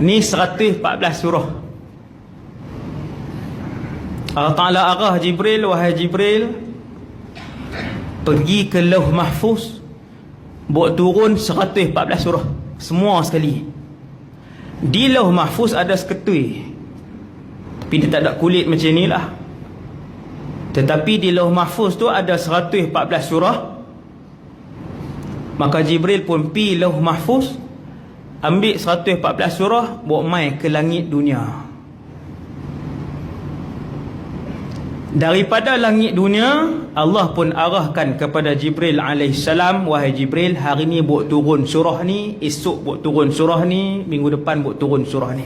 Ni 114 surah. Allah Ta'ala arah Jibril, wahai Jibril, pergi ke Lauh Mahfuz, buat turun 114 surah, semua sekali. Di Lauh Mahfuz ada seketui, tapi dia tak ada kulit macam ni lah. Tetapi di Lauh Mahfuz tu ada 114 surah. Maka Jibril pun pi Lauh Mahfuz, ambil 114 surah, bawa mai ke langit dunia. Daripada langit dunia, Allah pun arahkan kepada Jibril alaihissalam, wahai Jibril, hari ni buat turun surah ni, esok buat turun surah ni, minggu depan buat turun surah ni.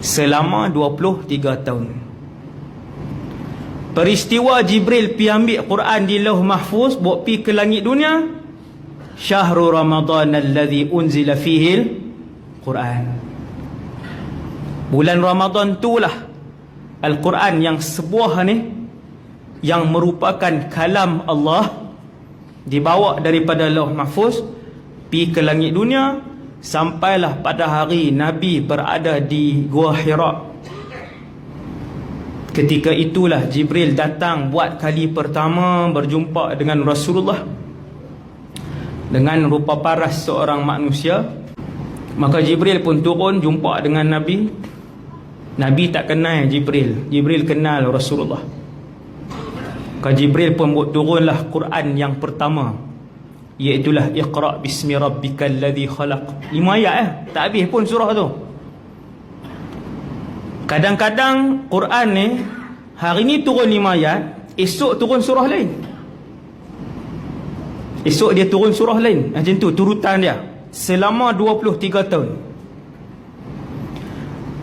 Selama 23 tahun. Peristiwa Jibril pi ambil Quran di Lauh Mahfuz, buat pi ke langit dunia, Syahrul Ramadan alladhi unzila fihil Quran. Bulan Ramadan itulah Al-Quran yang sebuah ni, yang merupakan kalam Allah, dibawa daripada Lauh Mahfuz pi ke langit dunia, sampailah pada hari Nabi berada di Gua Hira. Ketika itulah Jibril datang buat kali pertama berjumpa dengan Rasulullah dengan rupa paras seorang manusia. Maka Jibril pun turun jumpa dengan Nabi. Nabi tak kenal Jibril, Jibril kenal Rasulullah. Maka Jibril pun buat turunlah Quran yang pertama, iaitulah Iqra' bismi rabbikal ladzi khalaq. 5 ayat tak habis pun surah tu. Kadang-kadang Quran ni hari ni turun 5 ayat, esok turun surah lain, esok dia turun surah lain. Macam tu turutan dia selama 23 tahun.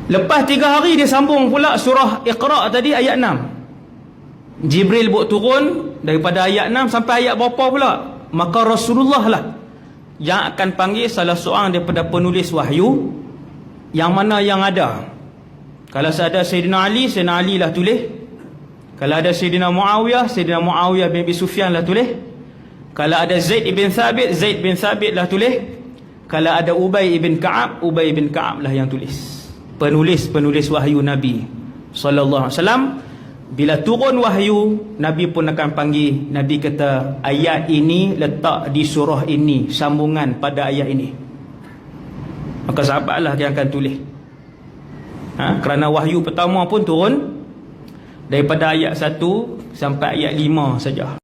Lepas 3 hari dia sambung pula surah Iqra' tadi ayat 6. Jibril buat turun daripada ayat 6 sampai ayat berapa pula? Maka Rasulullah lah yang akan panggil salah seorang daripada penulis wahyu, yang mana yang ada. Kalau ada Sayyidina Ali, Sayyidina Ali lah tulis. Kalau ada Sayyidina Muawiyah, Sayyidina Muawiyah bin Abi Sufyan lah tulis. Kalau ada Zaid ibn Thabit, Zaid bin Thabit lah tulis. Kalau ada Ubay ibn Ka'ab, Ubay ibn Ka'ab lah yang tulis. Penulis-penulis wahyu Nabi sallallahu alaihi wasallam. Bila turun wahyu, Nabi pun akan panggil. Nabi kata, ayat ini letak di surah ini, sambungan pada ayat ini. Maka sahabatlah yang akan tulis. Kerana wahyu pertama pun turun daripada ayat 1 sampai ayat 5 saja.